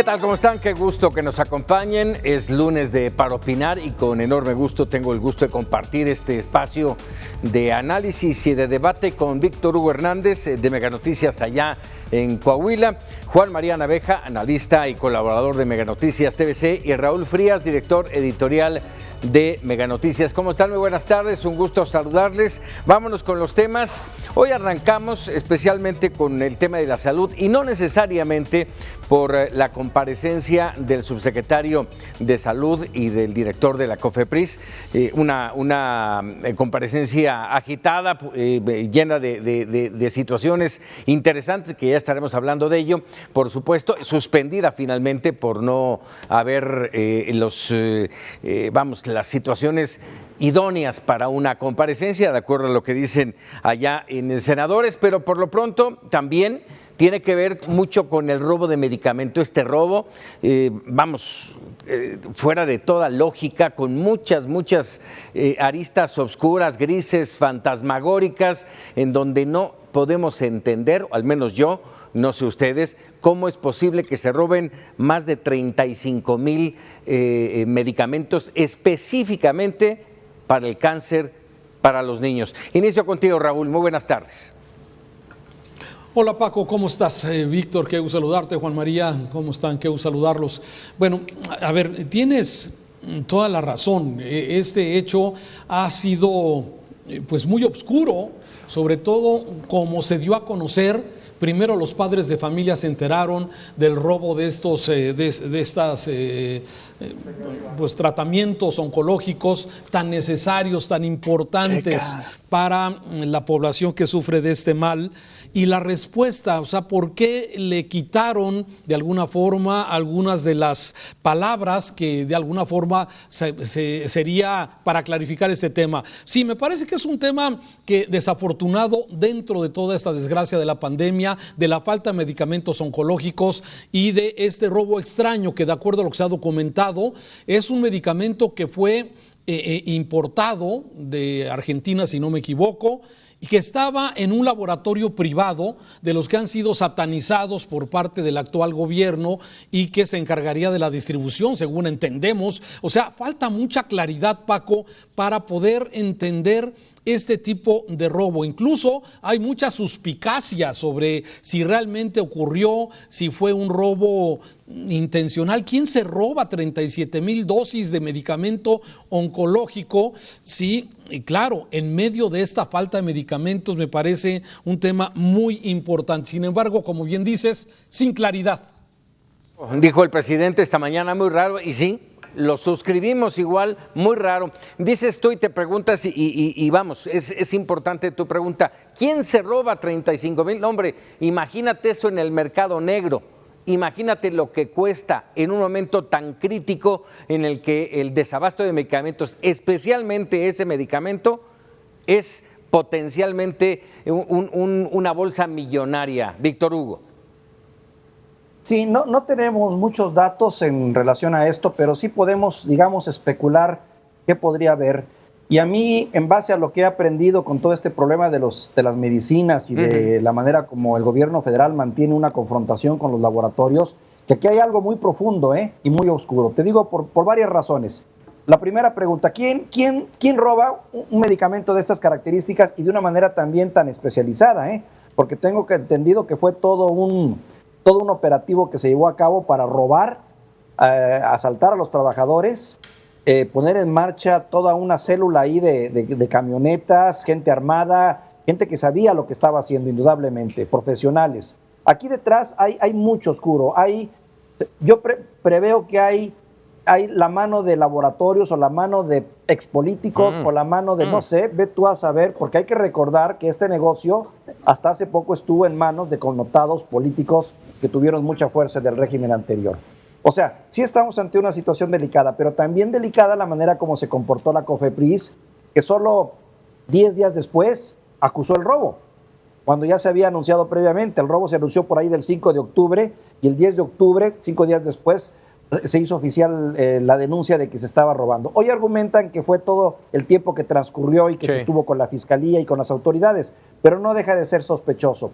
¿Qué tal? ¿Cómo están? Qué gusto que nos acompañen. Es lunes de Para Opinar y con enorme gusto tengo el gusto de compartir este espacio de análisis y de debate con Víctor Hugo Hernández de Mega Noticias allá en Coahuila, Juan María Naveja, analista y colaborador de Mega Noticias TVC, y Raúl Frías, director editorial de Mega Noticias. ¿Cómo están? Muy buenas tardes, un gusto saludarles. Vámonos con los temas. Hoy arrancamos especialmente con el tema de la salud y no necesariamente por la comparecencia del subsecretario de Salud y del director de la COFEPRIS, una comparecencia agitada, llena de situaciones interesantes, que ya estaremos hablando de ello, por supuesto, suspendida finalmente por no haber las situaciones idóneas para una comparecencia, de acuerdo a lo que dicen allá en senadores, pero por lo pronto también tiene que ver mucho con el robo de medicamento. Este robo, fuera de toda lógica, con muchas aristas obscuras, grises, fantasmagóricas, en donde no podemos entender, o al menos yo, no sé ustedes, cómo es posible que se roben más de 35,000 medicamentos específicamente para el cáncer para los niños. Inicio contigo, Raúl. Muy buenas tardes. Hola Paco, ¿cómo estás? Víctor, qué gusto saludarte. Juan María, ¿cómo están? Qué gusto saludarlos. Bueno, a ver, tienes toda la razón. Este hecho ha sido pues muy oscuro, sobre todo como se dio a conocer. Primero los padres de familia se enteraron del robo de estos pues tratamientos oncológicos tan necesarios, tan importantes para la población que sufre de este mal. Y la respuesta, o sea, ¿por qué le quitaron de alguna forma algunas de las palabras que de alguna forma sería para clarificar este tema? Sí, me parece que es un tema que desafortunado dentro de toda esta desgracia de la pandemia, de la falta de medicamentos oncológicos y de este robo extraño que, de acuerdo a lo que se ha documentado, es un medicamento que fue importado de Argentina, si no me equivoco, y que estaba en un laboratorio privado de los que han sido satanizados por parte del actual gobierno y que se encargaría de la distribución, según entendemos. O sea, falta mucha claridad, Paco, para poder entender este tipo de robo. Incluso hay mucha suspicacia sobre si realmente ocurrió, si fue un robo intencional. ¿Quién se roba 37,000 dosis de medicamento oncológico? Sí, y claro, en medio de esta falta de medicamentos me parece un tema muy importante. Sin embargo, como bien dices, sin claridad. Dijo el presidente esta mañana, muy raro, y sí, lo suscribimos igual, muy raro. Dices tú y te preguntas, y vamos, es importante tu pregunta, ¿quién se roba 35,000? Hombre, imagínate eso en el mercado negro. Imagínate lo que cuesta en un momento tan crítico en el que el desabasto de medicamentos, especialmente ese medicamento, es potencialmente una bolsa millonaria. Víctor Hugo. Sí, no tenemos muchos datos en relación a esto, pero sí podemos, digamos, especular qué podría haber. Y a mí, en base a lo que he aprendido con todo este problema de las medicinas y de la manera como el gobierno federal mantiene una confrontación con los laboratorios, que aquí hay algo muy profundo y muy oscuro. Te digo por varias razones. La primera pregunta, ¿quién roba un medicamento de estas características y de una manera también tan especializada? Porque tengo entendido que fue todo un operativo que se llevó a cabo para robar, asaltar a los trabajadores, poner en marcha toda una célula ahí de camionetas, gente armada, gente que sabía lo que estaba haciendo, indudablemente, profesionales. Aquí detrás hay mucho oscuro. Yo preveo que hay la mano de laboratorios o la mano de expolíticos o la mano de, no sé, ve tú a saber, porque hay que recordar que este negocio hasta hace poco estuvo en manos de connotados políticos que tuvieron mucha fuerza del régimen anterior. O sea, sí estamos ante una situación delicada, pero también delicada la manera como se comportó la COFEPRIS, que solo 10 días después acusó el robo, cuando ya se había anunciado previamente. El robo se anunció por ahí del 5 de octubre y el 10 de octubre, 5 días después, se hizo oficial la denuncia de que se estaba robando. Hoy argumentan que fue todo el tiempo que transcurrió y que se tuvo con la Fiscalía y con las autoridades, pero no deja de ser sospechoso.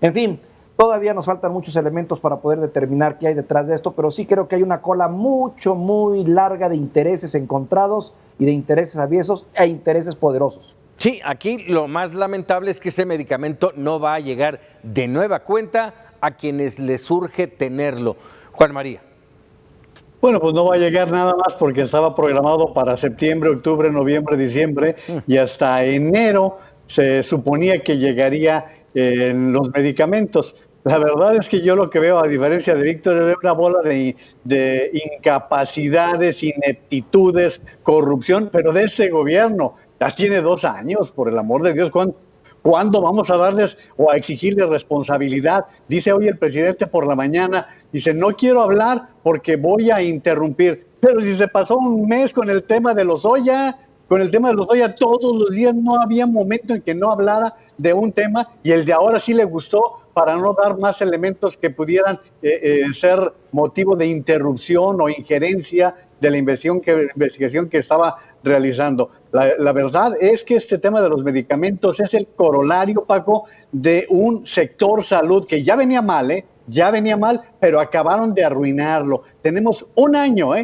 En fin, Todavía nos faltan muchos elementos para poder determinar qué hay detrás de esto, pero sí creo que hay una cola muy larga de intereses encontrados y de intereses aviesos e intereses poderosos. Sí, aquí lo más lamentable es que ese medicamento no va a llegar de nueva cuenta a quienes les surge tenerlo. Juan María. Bueno, pues no va a llegar nada más porque estaba programado para septiembre, octubre, noviembre, diciembre y hasta enero se suponía que llegaría los medicamentos. La verdad es que yo lo que veo, a diferencia de Víctor, es una bola de incapacidades, ineptitudes, corrupción, pero de ese gobierno. Ya tiene 2 años, por el amor de Dios. ¿Cuándo vamos a darles o a exigirles responsabilidad? Dice hoy el presidente por la mañana, dice, no quiero hablar porque voy a interrumpir. Pero si se pasó un mes con el tema de Lozoya, todos los días no había momento en que no hablara de un tema, y el de ahora sí le gustó para no dar más elementos que pudieran ser motivo de interrupción o injerencia de la investigación que estaba realizando. La verdad es que este tema de los medicamentos es el corolario, Paco, de un sector salud que ya venía mal, pero acabaron de arruinarlo. Tenemos un año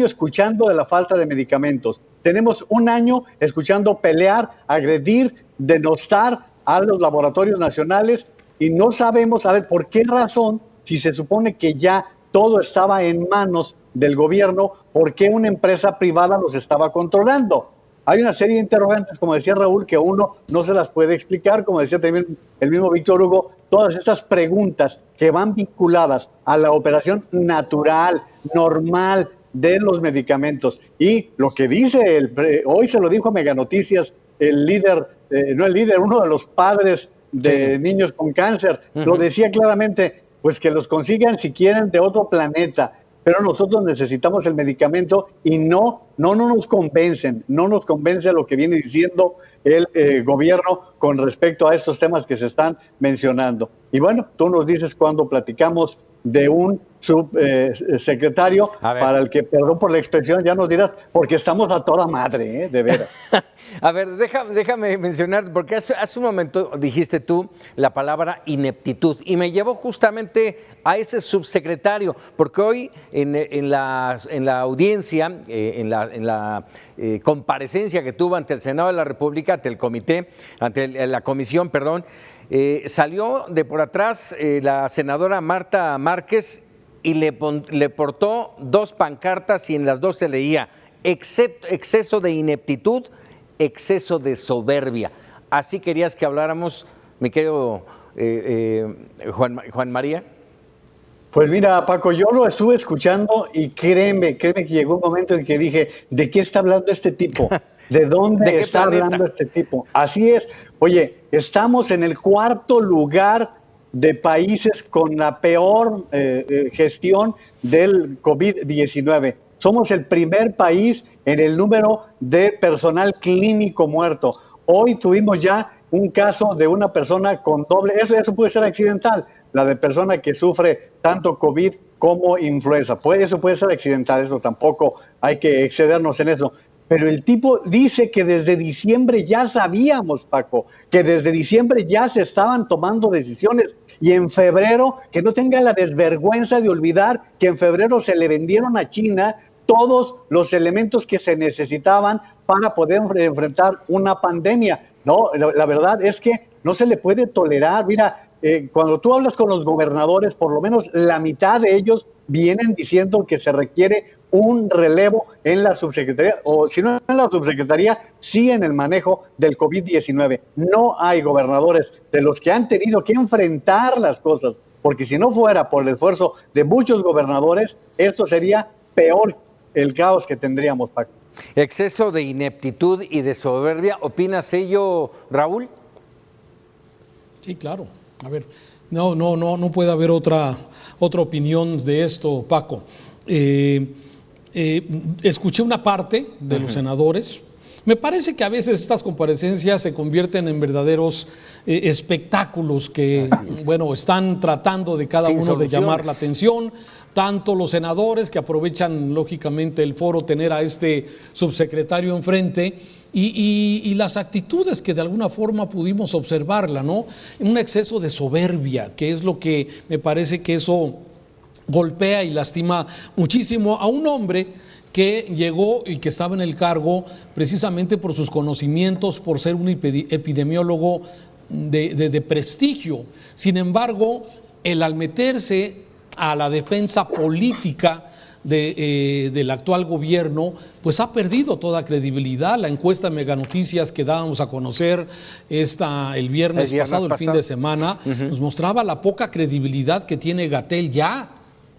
escuchando de la falta de medicamentos. Tenemos un año escuchando pelear, agredir, denostar a los laboratorios nacionales, y no sabemos, a ver, por qué razón, si se supone que ya todo estaba en manos del gobierno, ¿por qué una empresa privada los estaba controlando? Hay una serie de interrogantes, como decía Raúl, que uno no se las puede explicar, como decía también el mismo Víctor Hugo, todas estas preguntas que van vinculadas a la operación natural, normal de los medicamentos. Y lo que dice, hoy se lo dijo a Mega Noticias, uno de los padres de niños con cáncer, lo decía claramente, pues que los consigan si quieren de otro planeta, pero nosotros necesitamos el medicamento y no nos convence lo que viene diciendo el gobierno con respecto a estos temas que se están mencionando. Y bueno, tú nos dices cuando platicamos de un subsecretario para el que, perdón por la expresión, ya nos dirás, porque estamos a toda madre, de veras. A ver, déjame mencionar, porque hace un momento dijiste tú la palabra ineptitud y me llevó justamente a ese subsecretario, porque hoy en la audiencia, en la comparecencia que tuvo ante el Senado de la República, ante el comité, ante la comisión, perdón, salió de por atrás la senadora Marta Márquez y le portó 2 pancartas y en las 2 se leía exceso de ineptitud, exceso de soberbia. Así querías que habláramos, mi querido Juan María. Pues mira, Paco, yo lo estuve escuchando y créeme que llegó un momento en que dije, ¿de qué está hablando este tipo? ¿De dónde está hablando este tipo? Así es. Oye, estamos en el 4º lugar de países con la peor gestión del COVID-19. Somos el primer país en el número de personal clínico muerto. Hoy tuvimos ya un caso de una persona con doble, eso puede ser accidental, la de persona que sufre tanto COVID como influenza. Eso puede ser accidental, eso tampoco hay que excedernos en eso. Pero el tipo dice que desde diciembre ya sabíamos, Paco, que desde diciembre ya se estaban tomando decisiones, y en febrero, que no tenga la desvergüenza de olvidar que en febrero se le vendieron a China todos los elementos que se necesitaban para poder enfrentar una pandemia. No, la verdad es que no se le puede tolerar. Mira, cuando tú hablas con los gobernadores, por lo menos la mitad de ellos vienen diciendo que se requiere un relevo en la subsecretaría, o si no en la subsecretaría, sí en el manejo del COVID-19. No hay gobernadores de los que han tenido que enfrentar las cosas, porque si no fuera por el esfuerzo de muchos gobernadores, esto sería peor el caos que tendríamos, Paco. Exceso de ineptitud y de soberbia, ¿opinas ello, Raúl? Sí, claro. A ver, no puede haber otra opinión de esto, Paco. Escuché una parte de los senadores. Me parece que a veces estas comparecencias se convierten en verdaderos espectáculos que, bueno, están tratando de cada uno de llamar la atención tanto los senadores que aprovechan lógicamente el foro tener a este subsecretario enfrente y las actitudes que de alguna forma pudimos observarla, ¿no? Un exceso de soberbia, que es lo que me parece que eso golpea y lastima muchísimo a un hombre que llegó y que estaba en el cargo precisamente por sus conocimientos, por ser un epidemiólogo de prestigio. Sin embargo, él al meterse a la defensa política del actual gobierno, pues ha perdido toda credibilidad. La encuesta Mega Noticias que dábamos a conocer el viernes pasado, el fin de semana, nos mostraba la poca credibilidad que tiene Gatell ya.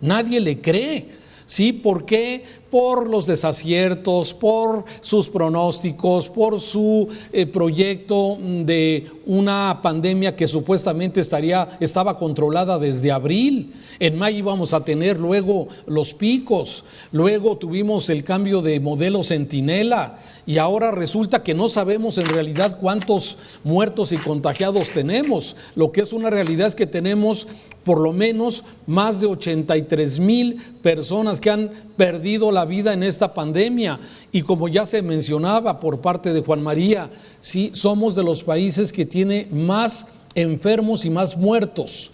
Nadie le cree. ¿Sí? ¿Por qué? Por los desaciertos, por sus pronósticos, por su proyecto de una pandemia que supuestamente estaba controlada desde abril. En mayo íbamos a tener luego los picos, luego tuvimos el cambio de modelo Centinela y ahora resulta que no sabemos en realidad cuántos muertos y contagiados tenemos. Lo que es una realidad es que tenemos por lo menos más de 83,000 personas que han perdido la vida en esta pandemia. Y como ya se mencionaba por parte de Juan María, sí, somos de los países que tiene más enfermos y más muertos.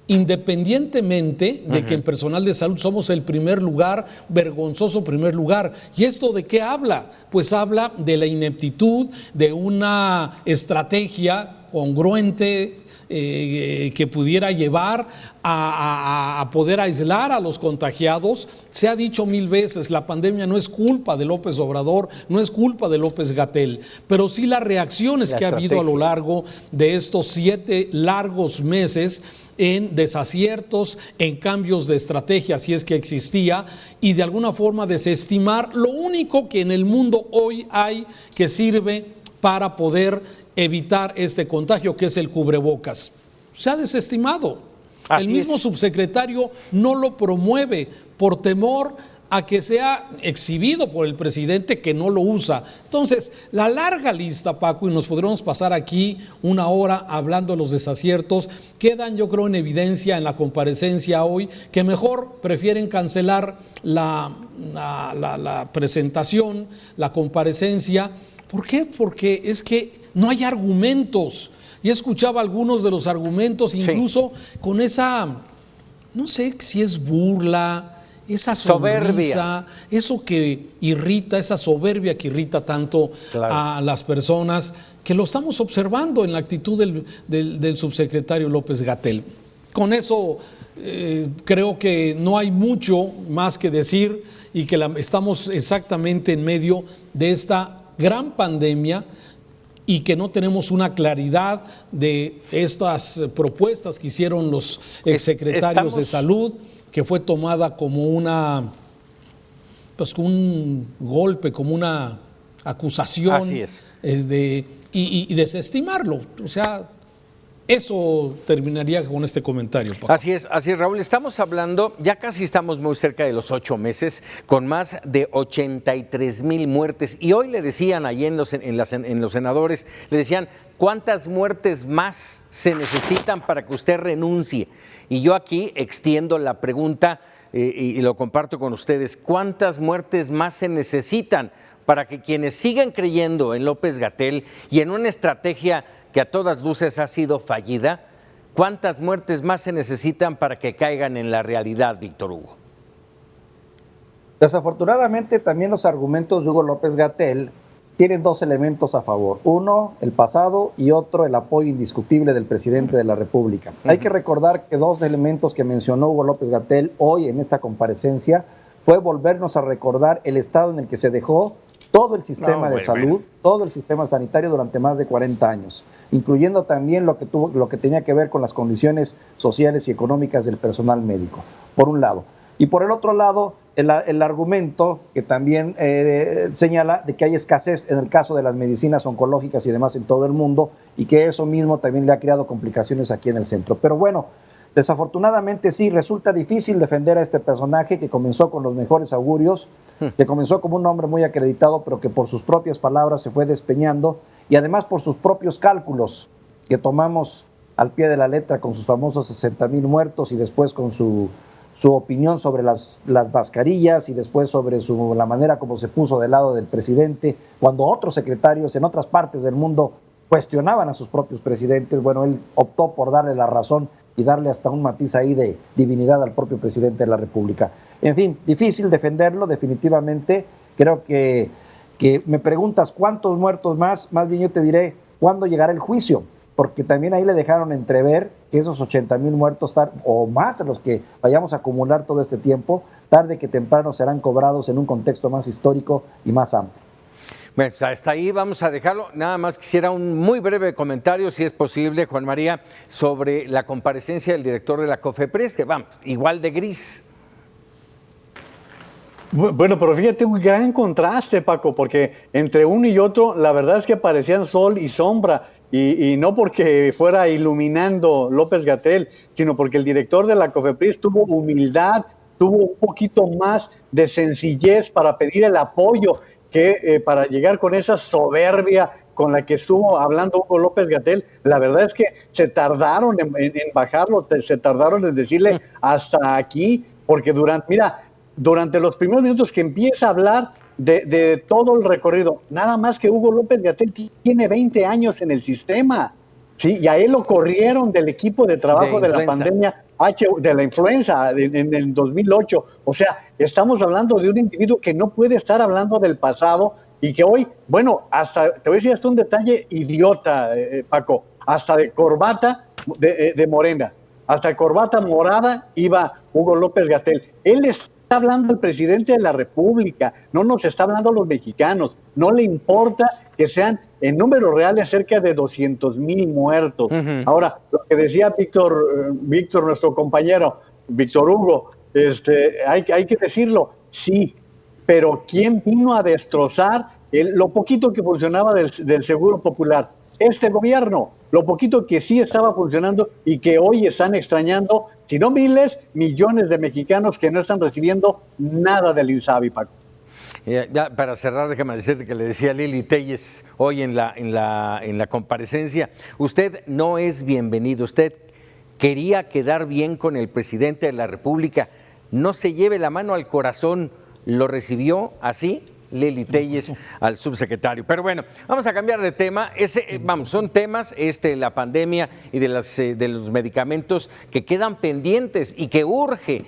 Independientemente de que en personal de salud somos el primer lugar, vergonzoso primer lugar. ¿Y esto de qué habla? Pues habla de la ineptitud, de una estrategia congruente que pudiera llevar a poder aislar a los contagiados. Se ha dicho 1000 veces, la pandemia no es culpa de López Obrador, no es culpa de López-Gatell, pero sí las reacciones que ha habido a lo largo de estos 7 largos meses en desaciertos, en cambios de estrategia, si es que existía, y de alguna forma desestimar lo único que en el mundo hoy hay que sirve para poder evitar este contagio, que es el cubrebocas. Se ha desestimado. El mismo subsecretario no lo promueve por temor a que sea exhibido por el presidente, que no lo usa. Entonces, la larga lista, Paco, y nos podremos pasar aquí 1 hora hablando de los desaciertos, quedan yo creo en evidencia en la comparecencia hoy, que mejor prefieren cancelar la presentación, la comparecencia. ¿Por qué? Porque es que no hay argumentos. Y escuchaba algunos de los argumentos, incluso con esa, no sé si es burla, esa sonrisa, eso que irrita, esa soberbia que irrita tanto a las personas, que lo estamos observando en la actitud del subsecretario López-Gatell. Con eso creo que no hay mucho más que decir y que estamos exactamente en medio de esta gran pandemia y que no tenemos una claridad de estas propuestas que hicieron los exsecretarios de salud, que fue tomada como un golpe, como una acusación. Así es. Y desestimarlo. O sea, eso terminaría con este comentario, Paco. Así es, Raúl. Estamos hablando, ya casi estamos muy cerca de los 8 meses, con más de 83,000 muertes. Y hoy le decían, allí en los senadores, le decían, ¿cuántas muertes más se necesitan para que usted renuncie? Y yo aquí extiendo la pregunta y lo comparto con ustedes. ¿Cuántas muertes más se necesitan para que quienes sigan creyendo en López-Gatell y en una estrategia que a todas luces ha sido fallida, cuántas muertes más se necesitan para que caigan en la realidad, Víctor Hugo? Desafortunadamente también los argumentos de Hugo López-Gatell tienen 2 elementos a favor. Uno, el pasado, y otro, el apoyo indiscutible del presidente de la República. Hay que recordar que 2 elementos que mencionó Hugo López-Gatell hoy en esta comparecencia fue volvernos a recordar el estado en el que se dejó todo el sistema de salud, todo el sistema sanitario durante más de 40 años, incluyendo también lo que tenía que ver con las condiciones sociales y económicas del personal médico, por un lado. Y por el otro lado, el argumento que también señala de que hay escasez en el caso de las medicinas oncológicas y demás en todo el mundo, y que eso mismo también le ha creado complicaciones aquí en el centro. Pero bueno, desafortunadamente sí, resulta difícil defender a este personaje que comenzó con los mejores augurios, que comenzó como un hombre muy acreditado, pero que por sus propias palabras se fue despeñando, y además por sus propios cálculos que tomamos al pie de la letra con sus famosos 60,000 muertos y después con su su opinión sobre las mascarillas y después sobre la manera como se puso del lado del presidente, cuando otros secretarios en otras partes del mundo cuestionaban a sus propios presidentes. Bueno, él optó por darle la razón y darle hasta un matiz ahí de divinidad al propio presidente de la República. En fin, difícil defenderlo, definitivamente. Creo que me preguntas cuántos muertos más bien yo te diré cuándo llegará el juicio, porque también ahí le dejaron entrever que esos 80,000 muertos o más de los que vayamos a acumular todo este tiempo, tarde que temprano serán cobrados en un contexto más histórico y más amplio. Bueno, pues hasta ahí vamos a dejarlo. Nada más quisiera un muy breve comentario, si es posible, Juan María, sobre la comparecencia del director de la COFEPRIS, que vamos, igual de gris. Bueno, pero fíjate, un gran contraste, Paco, porque entre uno y otro, la verdad es que parecían sol y sombra, y no porque fuera iluminando López-Gatell, sino porque el director de la COFEPRIS tuvo humildad, tuvo un poquito más de sencillez para pedir el apoyo, que para llegar con esa soberbia con la que estuvo hablando Hugo López-Gatell. La verdad es que se tardaron en bajarlo, se tardaron en decirle hasta aquí, porque durante los primeros minutos que empieza a hablar de todo el recorrido, nada más que Hugo López-Gatell tiene 20 años en el sistema, ¿sí? Y a él lo corrieron del equipo de trabajo de la pandemia, de la influenza en el 2008. O sea, estamos hablando de un individuo que no puede estar hablando del pasado y que hoy, bueno, hasta, te voy a decir hasta un detalle idiota, Paco, hasta de corbata de Morena, hasta de corbata morada iba Hugo López-Gatell. Él está hablando el presidente de la República, no nos está hablando a los mexicanos, no le importa que sean en números reales cerca de 200,000 muertos. Ahora, lo que decía Víctor, nuestro compañero, Víctor Hugo, hay que decirlo, sí, pero ¿quién vino a destrozar lo poquito que funcionaba del Seguro Popular? Este gobierno, lo poquito que sí estaba funcionando y que hoy están extrañando, si no miles, millones de mexicanos que no están recibiendo nada del INSABI, Paco. Ya para cerrar, déjame decirte que le decía a Lili Telles hoy en la comparecencia, usted no es bienvenido, usted quería quedar bien con el presidente de la República, no se lleve la mano al corazón, lo recibió así Lili Telles al subsecretario. Pero bueno, vamos a cambiar de tema. Son temas, la pandemia y de los medicamentos que quedan pendientes y que urge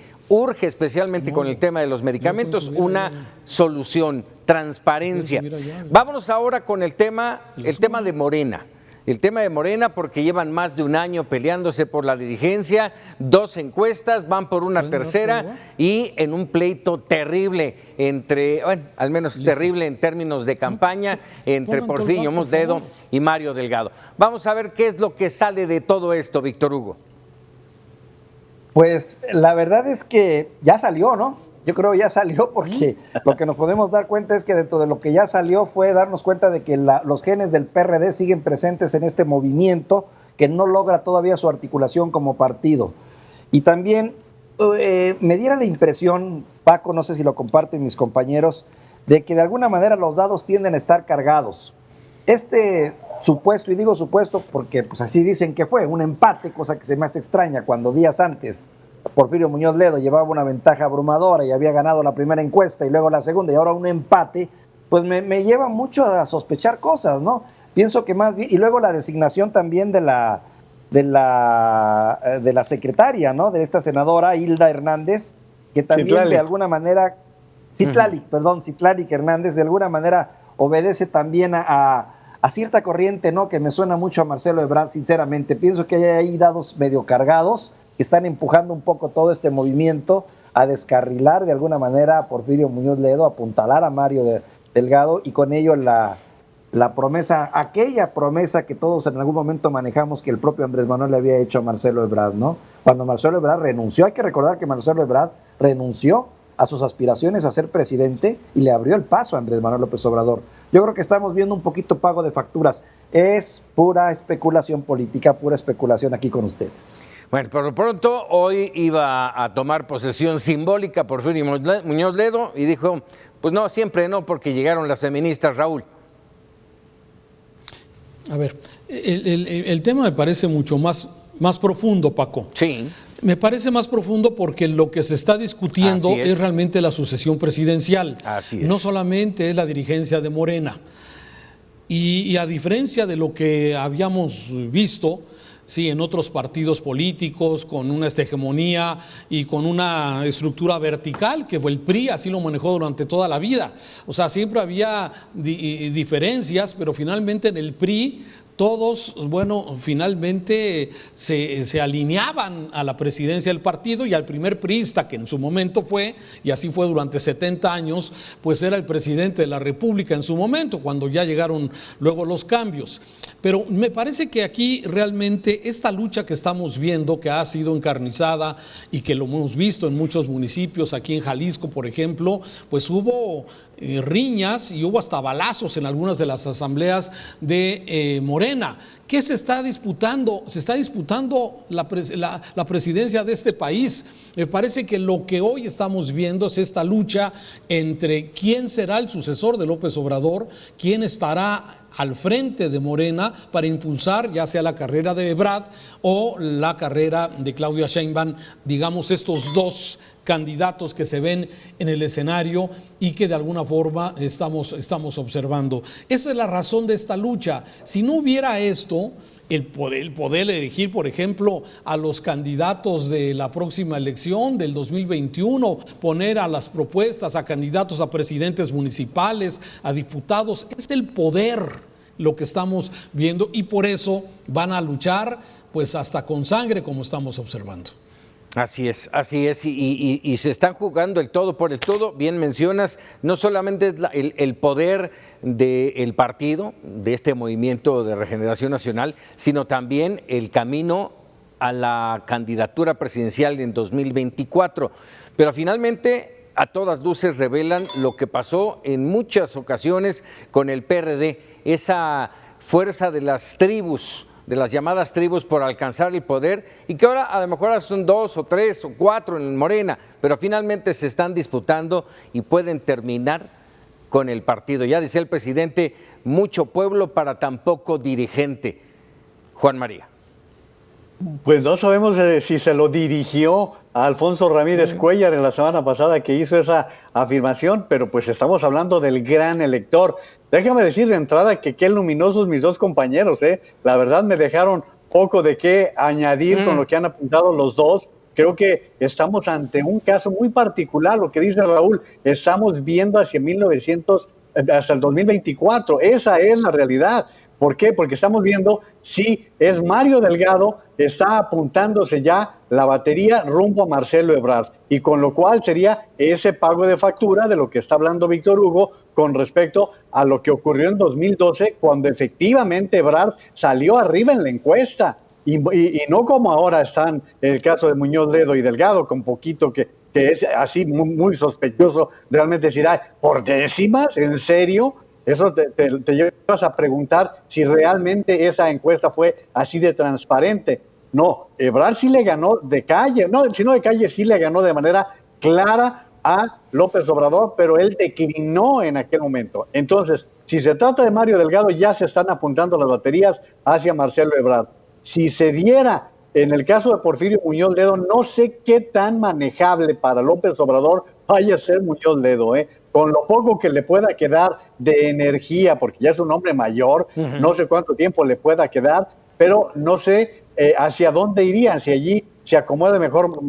especialmente con el tema de los medicamentos, una solución, transparencia. Vámonos ahora con el tema de Morena. El tema de Morena, porque llevan más de un año peleándose por la dirigencia, 2 encuestas, van por una tercera y en un pleito terrible al menos terrible en términos de campaña, entre Porfirio Muñoz y Mario Delgado. Vamos a ver qué es lo que sale de todo esto, Víctor Hugo. Pues la verdad es que ya salió, ¿no? Yo creo que ya salió porque lo que nos podemos dar cuenta es que dentro de lo que ya salió fue darnos cuenta de que los genes del PRD siguen presentes en este movimiento que no logra todavía su articulación como partido. Y también me diera la impresión, Paco, no sé si lo comparten mis compañeros, de que de alguna manera los dados tienden a estar cargados. Este supuesto, y digo supuesto porque pues así dicen que fue, un empate, cosa que se me hace extraña cuando días antes Porfirio Muñoz Ledo llevaba una ventaja abrumadora y había ganado la primera encuesta y luego la segunda y ahora un empate, pues me lleva mucho a sospechar cosas, ¿no? Pienso que más bien, y luego la designación también de la secretaria, ¿no? De esta senadora Hilda Hernández, que también de alguna manera, Citlalic Hernández, de alguna manera obedece también a cierta corriente, ¿no? Que me suena mucho a Marcelo Ebrard, sinceramente. Pienso que hay ahí dados medio cargados que están empujando un poco todo este movimiento a descarrilar de alguna manera a Porfirio Muñoz Ledo, a apuntalar a Mario Delgado y con ello la promesa, aquella promesa que todos en algún momento manejamos que el propio Andrés Manuel le había hecho a Marcelo Ebrard, ¿no? Cuando Marcelo Ebrard renunció, hay que recordar que Marcelo Ebrard renunció a sus aspiraciones a ser presidente y le abrió el paso a Andrés Manuel López Obrador. Yo creo que estamos viendo un poquito pago de facturas. Es pura especulación política, pura especulación aquí con ustedes. Bueno, por lo pronto, hoy iba a tomar posesión simbólica Porfirio Muñoz Ledo y dijo, pues no, siempre no, porque llegaron las feministas, Raúl. A ver, el tema me parece mucho más profundo, Paco. Sí. Me parece más profundo porque lo que se está discutiendo es realmente la sucesión presidencial. Así es. No solamente es la dirigencia de Morena. Y a diferencia de lo que habíamos visto, sí, en otros partidos políticos, con una hegemonía y con una estructura vertical, que fue el PRI, así lo manejó durante toda la vida. O sea, siempre había diferencias, pero finalmente en el PRI todos, bueno, finalmente se alineaban a la presidencia del partido, y al primer priista, que en su momento fue, y así fue durante 70 años, pues era el presidente de la República en su momento, cuando ya llegaron luego los cambios. Pero me parece que aquí realmente esta lucha que estamos viendo, que ha sido encarnizada y que lo hemos visto en muchos municipios, aquí en Jalisco, por ejemplo, pues hubo riñas y hubo hasta balazos en algunas de las asambleas de Morena. ¿Qué se está disputando? Se está disputando la presidencia de este país. Me parece que lo que hoy estamos viendo es esta lucha entre quién será el sucesor de López Obrador, quién estará al frente de Morena para impulsar ya sea la carrera de Ebrard o la carrera de Claudia Sheinbaum, digamos estos dos candidatos que se ven en el escenario y que de alguna forma estamos observando. Esa es la razón de esta lucha. Si no hubiera esto, el poder elegir, por ejemplo, a los candidatos de la próxima elección del 2021, poner a las propuestas a candidatos a presidentes municipales, a diputados, es el poder lo que estamos viendo, y por eso van a luchar pues hasta con sangre, como estamos observando. Así es, y se están jugando el todo por el todo. Bien mencionas, no solamente es el poder del partido, de este movimiento de regeneración nacional, sino también el camino a la candidatura presidencial en 2024. Pero finalmente, a todas luces revelan lo que pasó en muchas ocasiones con el PRD, esa fuerza de las tribus, de las llamadas tribus por alcanzar el poder, y que ahora a lo mejor son 2 o 3 o 4 en Morena, pero finalmente se están disputando y pueden terminar con el partido. Ya decía el presidente, mucho pueblo para tan poco dirigente. Juan María. Pues no sabemos si se lo dirigió a Alfonso Ramírez Cuéllar en la semana pasada que hizo esa afirmación, pero pues estamos hablando del gran elector. Déjame decir de entrada que qué luminosos mis dos compañeros, La verdad me dejaron poco de qué añadir con lo que han apuntado los dos. Creo que estamos ante un caso muy particular, lo que dice Raúl, estamos viendo hasta el 2024, esa es la realidad. ¿Por qué? Porque estamos viendo si es Mario Delgado, está apuntándose ya la batería rumbo a Marcelo Ebrard, y con lo cual sería ese pago de factura de lo que está hablando Víctor Hugo con respecto a lo que ocurrió en 2012, cuando efectivamente Ebrard salió arriba en la encuesta, y no como ahora están el caso de Muñoz Ledo y Delgado, con poquito que es así muy sospechoso realmente decir, ¿por décimas? ¿En serio? Eso te llevas a preguntar si realmente esa encuesta fue así de transparente. No, Ebrard sí le ganó de calle, sí le ganó de manera clara a López Obrador, pero él declinó en aquel momento. Entonces, si se trata de Mario Delgado, ya se están apuntando las baterías hacia Marcelo Ebrard. Si se diera en el caso de Porfirio Muñoz Ledo, no sé qué tan manejable para López Obrador vaya a ser Muñoz Ledo, con lo poco que le pueda quedar de energía, porque ya es un hombre mayor, no sé cuánto tiempo le pueda quedar, pero no sé hacia dónde irían, si allí se acomoda mejor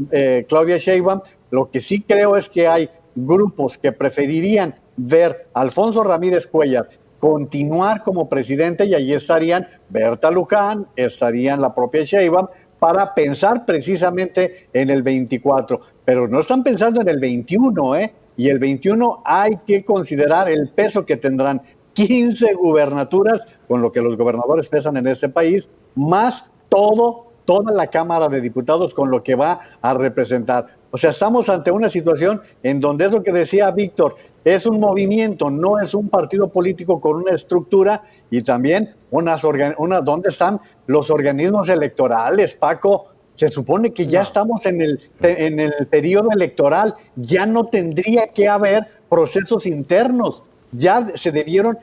Claudia Sheinbaum. Lo que sí creo es que hay grupos que preferirían ver a Alfonso Ramírez Cuéllar continuar como presidente, y allí estarían Berta Luján, estarían la propia Sheinbaum, para pensar precisamente en el 24, pero no están pensando en el 21, y el 21 hay que considerar el peso que tendrán 15 gubernaturas, con lo que los gobernadores pesan en este país, más toda la Cámara de Diputados con lo que va a representar. O sea, estamos ante una situación en donde eso que decía Víctor, es un movimiento, no es un partido político con una estructura, y también ¿dónde están los organismos electorales, Paco? Se supone que ya estamos en el periodo electoral, ya no tendría que haber procesos internos, ya se debieron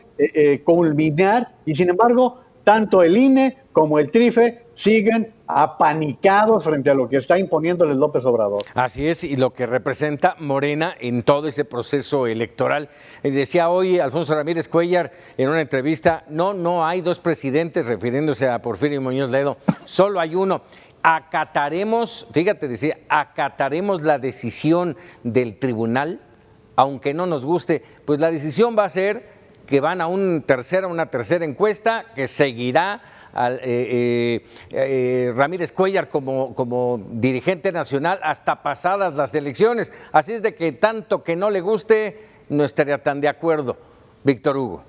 culminar, y sin embargo, tanto el INE como el TRIFE siguen apanicados frente a lo que está imponiéndoles López Obrador. Así es, y lo que representa Morena en todo ese proceso electoral. Decía hoy Alfonso Ramírez Cuéllar en una entrevista, no hay dos presidentes, refiriéndose a Porfirio Muñoz Ledo, solo hay uno. Acataremos, fíjate, decía, acataremos la decisión del tribunal, aunque no nos guste, pues la decisión va a ser que van a una tercera encuesta que seguirá Ramírez Cuéllar como dirigente nacional hasta pasadas las elecciones. Así es de que tanto que no le guste, no estaría tan de acuerdo. Víctor Hugo.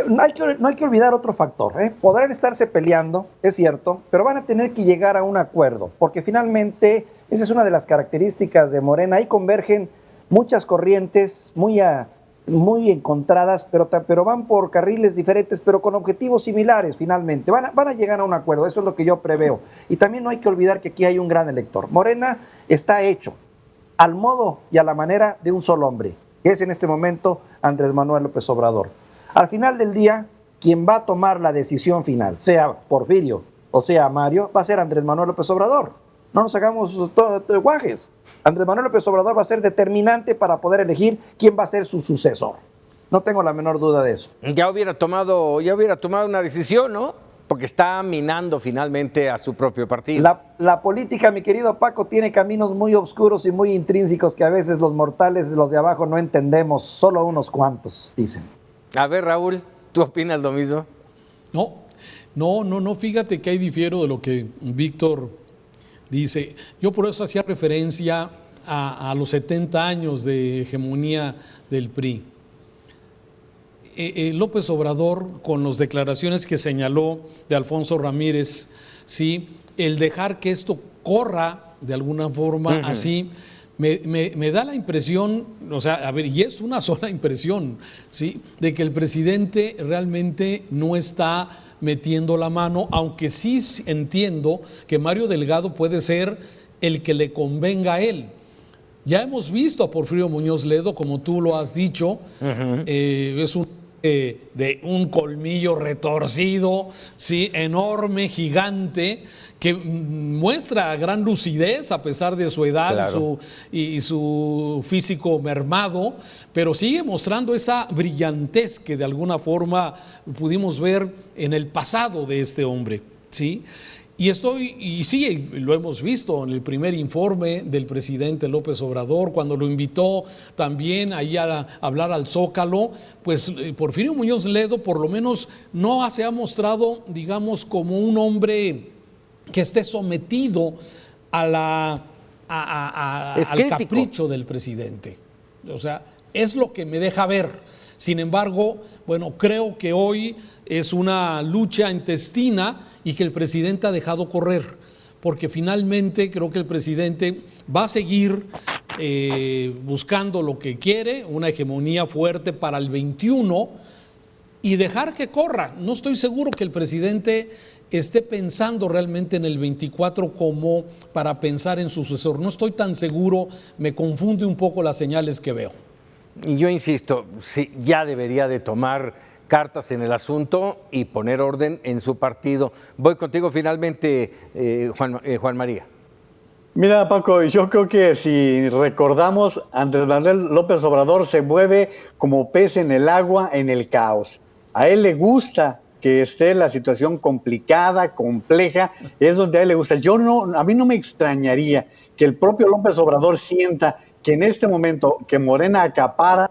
No hay que olvidar otro factor. Podrán estarse peleando, es cierto, pero van a tener que llegar a un acuerdo, porque finalmente esa es una de las características de Morena. Ahí convergen muchas corrientes muy encontradas, pero van por carriles diferentes, pero con objetivos similares finalmente. Van a llegar a un acuerdo, eso es lo que yo preveo. Y también no hay que olvidar que aquí hay un gran elector. Morena está hecho al modo y a la manera de un solo hombre, que es en este momento Andrés Manuel López Obrador. Al final del día, quien va a tomar la decisión final, sea Porfirio o sea Mario, va a ser Andrés Manuel López Obrador. No nos hagamos guajes. Andrés Manuel López Obrador va a ser determinante para poder elegir quién va a ser su sucesor. No tengo la menor duda de eso. Ya hubiera tomado una decisión, ¿no? Porque está minando finalmente a su propio partido. La política, mi querido Paco, tiene caminos muy oscuros y muy intrínsecos que a veces los mortales, los de abajo, no entendemos. Solo unos cuantos, dicen. A ver, Raúl, ¿tú opinas lo mismo? No, fíjate que ahí difiero de lo que Víctor dice. Yo por eso hacía referencia a los 70 años de hegemonía del PRI. López Obrador, con las declaraciones que señaló de Alfonso Ramírez, ¿sí? El dejar que esto corra de alguna forma así, me da la impresión, o sea, a ver, y es una sola impresión, ¿sí? De que el presidente realmente no está metiendo la mano, aunque sí entiendo que Mario Delgado puede ser el que le convenga a él. Ya hemos visto a Porfirio Muñoz Ledo, como tú lo has dicho, es de un colmillo retorcido, ¿sí? Enorme, gigante, que muestra gran lucidez a pesar de su edad, claro, y su físico mermado, pero sigue mostrando esa brillantez que de alguna forma pudimos ver en el pasado de este hombre, ¿sí? Y sí, lo hemos visto en el primer informe del presidente López Obrador, cuando lo invitó también ahí a hablar al Zócalo, pues Porfirio Muñoz Ledo por lo menos no se ha mostrado, digamos, como un hombre que esté sometido al capricho del presidente. O sea, es lo que me deja ver. Sin embargo, bueno, creo que hoy es una lucha intestina y que el presidente ha dejado correr, porque finalmente creo que el presidente va a seguir buscando lo que quiere, una hegemonía fuerte para el 21 y dejar que corra. No estoy seguro que el presidente esté pensando realmente en el 24 como para pensar en su sucesor. No estoy tan seguro, me confunde un poco las señales que veo. Yo insisto, sí, ya debería de tomar cartas en el asunto y poner orden en su partido. Voy contigo finalmente, Juan María. Mira, Paco, yo creo que si recordamos, Andrés Manuel López Obrador se mueve como pez en el agua, en el caos. A él le gusta que esté la situación complicada, compleja, es donde a él le gusta. A mí no me extrañaría que el propio López Obrador sienta que en este momento que Morena acapara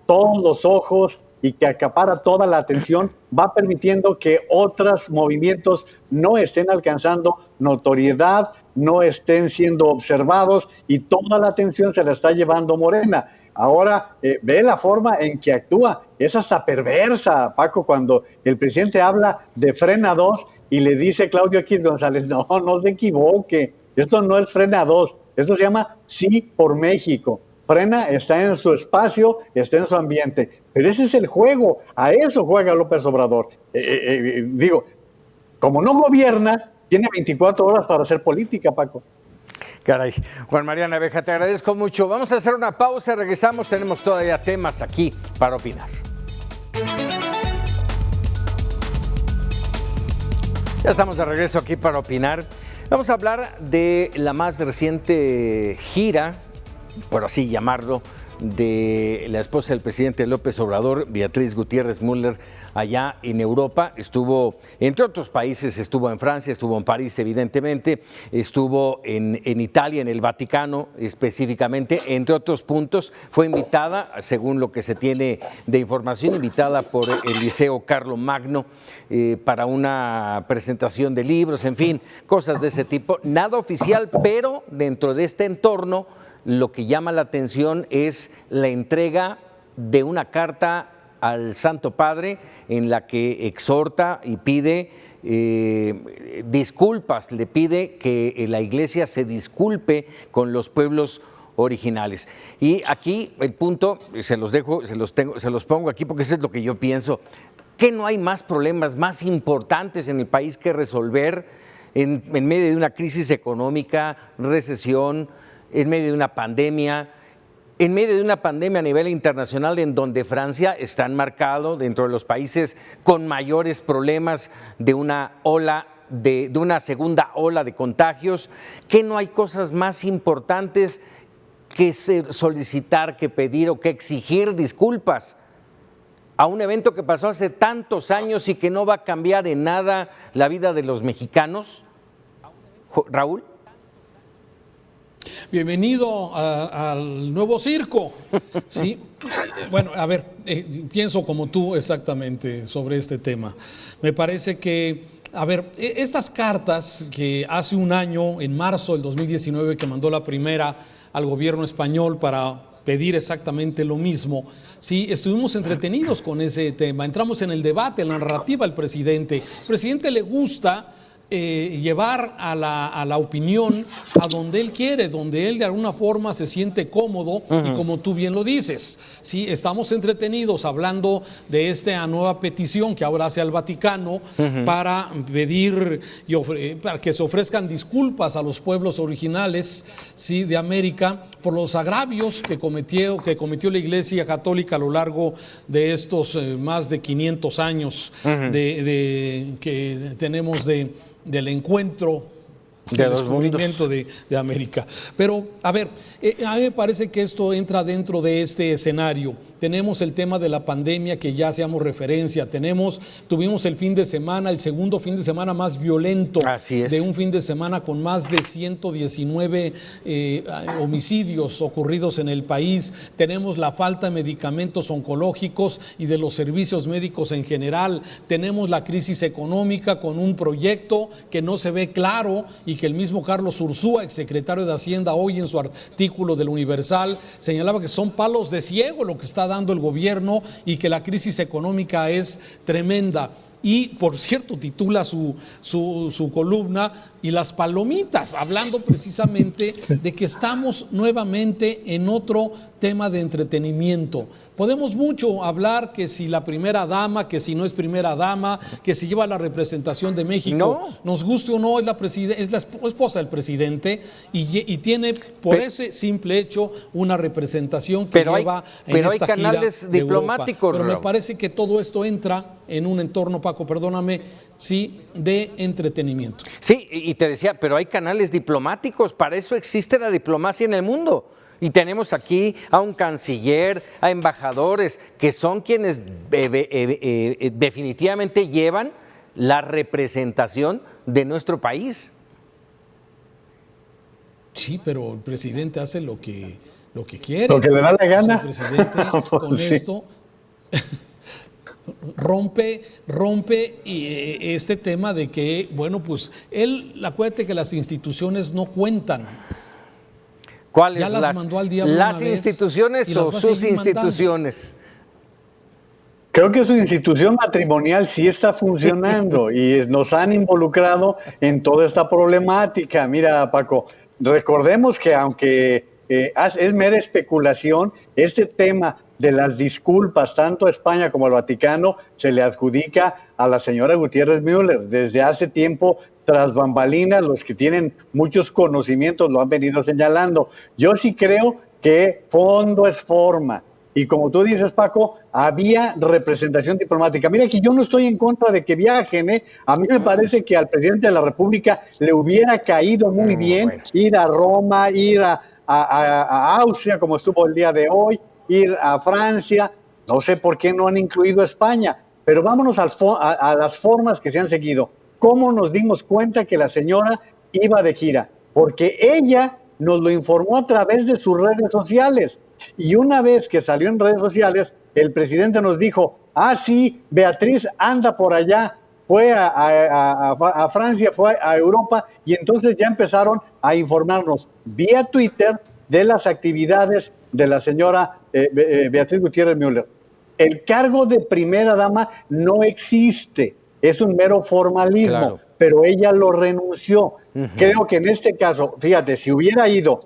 todos los ojos y que acapara toda la atención, va permitiendo que otros movimientos no estén alcanzando notoriedad, no estén siendo observados y toda la atención se la está llevando Morena. Ahora, ve la forma en que actúa, es hasta perversa, Paco, cuando el presidente habla de Frena 2 y le dice Claudio X González, no se equivoque, esto no es Frena 2, esto se llama Sí por México. Frena está en su espacio, está en su ambiente, pero ese es el juego, a eso juega López Obrador. Digo, como no gobierna, tiene 24 horas para hacer política, Paco. Caray, Juan María Naveja, te agradezco mucho. Vamos a hacer una pausa, regresamos, tenemos todavía temas aquí para opinar. Ya estamos de regreso aquí para opinar. Vamos a hablar de la más reciente gira, por así llamarlo, de la esposa del presidente López Obrador, Beatriz Gutiérrez Müller, allá en Europa. Estuvo, entre otros países, estuvo en Francia, estuvo en París, evidentemente, estuvo en Italia, en el Vaticano específicamente, entre otros puntos. Fue invitada, según lo que se tiene de información, invitada por el Liceo Carlomagno para una presentación de libros, en fin, cosas de ese tipo. Nada oficial, pero dentro de este entorno, lo que llama la atención es la entrega de una carta al Santo Padre en la que exhorta y pide disculpas, le pide que la Iglesia se disculpe con los pueblos originales. Y aquí el punto, se los pongo aquí porque eso es lo que yo pienso, que no hay más problemas más importantes en el país que resolver en medio de una crisis económica, recesión, en medio de una pandemia a nivel internacional en donde Francia está enmarcado dentro de los países con mayores problemas de una ola, de una segunda ola de contagios, que no hay cosas más importantes que solicitar, que pedir o que exigir disculpas a un evento que pasó hace tantos años y que no va a cambiar en nada la vida de los mexicanos. Raúl. Bienvenido al nuevo circo. Sí, bueno, a ver, pienso como tú exactamente sobre este tema. Me parece que, a ver, estas cartas que hace un año, en marzo del 2019, que mandó la primera al gobierno español para pedir exactamente lo mismo, sí, estuvimos entretenidos con ese tema. Entramos en el debate, en la narrativa del presidente. Al presidente le gusta llevar a la opinión a donde él quiere, donde él de alguna forma se siente cómodo. Y como tú bien lo dices, sí, estamos entretenidos hablando de esta nueva petición que ahora hace al Vaticano para pedir para que se ofrezcan disculpas a los pueblos originales, sí, de América por los agravios que cometió la Iglesia Católica a lo largo de estos más de 500 años que tenemos del encuentro, del descubrimiento de América. Pero, a ver, a mí me parece que esto entra dentro de este escenario. Tenemos el tema de la pandemia que ya hacíamos referencia. Tuvimos el fin de semana, el segundo fin de semana más violento de un fin de semana con más de 119 homicidios ocurridos en el país. Tenemos la falta de medicamentos oncológicos y de los servicios médicos en general. Tenemos la crisis económica con un proyecto que no se ve claro y que el mismo Carlos Ursúa, exsecretario de Hacienda, hoy en su artículo del Universal señalaba que son palos de ciego lo que está dando el gobierno y que la crisis económica es tremenda. Y, por cierto, titula su columna "Y las palomitas", hablando precisamente de que estamos nuevamente en otro tema de entretenimiento. Podemos mucho hablar que si la primera dama, que si no es primera dama, que si lleva la representación de México, nos guste o no, es la esposa del presidente y tiene por ese simple hecho una representación que lleva en esta gira canales diplomáticos. Pero me parece que todo esto entra en un entorno, Paco, perdóname, sí, de entretenimiento. Sí, y te decía, pero hay canales diplomáticos, para eso existe la diplomacia en el mundo. Y tenemos aquí a un canciller, a embajadores, que son quienes definitivamente llevan la representación de nuestro país. Sí, pero el presidente hace lo que quiere. Lo que le da la gana. El presidente con esto rompe este tema de que, bueno, pues acuérdate que las instituciones no cuentan. ¿Cuáles? Ya las mandó al diablo ¿Las instituciones o sus instituciones? Creo que su institución matrimonial sí está funcionando y nos han involucrado en toda esta problemática. Mira, Paco, recordemos que aunque es mera especulación, este tema de las disculpas, tanto a España como al Vaticano, se le adjudica a la señora Gutiérrez Müller. Desde hace tiempo, tras bambalinas, los que tienen muchos conocimientos lo han venido señalando. Yo sí creo que fondo es forma. Y como tú dices, Paco, había representación diplomática. Mira que yo no estoy en contra de que viajen, ¿eh? A mí me parece que al presidente de la República le hubiera caído muy bien ir a Roma, ir a Austria, como estuvo el día de hoy, ir a Francia. No sé por qué no han incluido a España, pero vámonos a las formas que se han seguido. ¿Cómo nos dimos cuenta que la señora iba de gira? Porque ella nos lo informó a través de sus redes sociales. Y una vez que salió en redes sociales, el presidente nos dijo, sí, Beatriz anda por allá, fue a Francia, fue a Europa, y entonces ya empezaron a informarnos vía Twitter de las actividades de la señora Beatriz Gutiérrez Müller. El cargo de primera dama no existe, es un mero formalismo, claro, pero ella lo renunció. Creo que en este caso, fíjate, si hubiera ido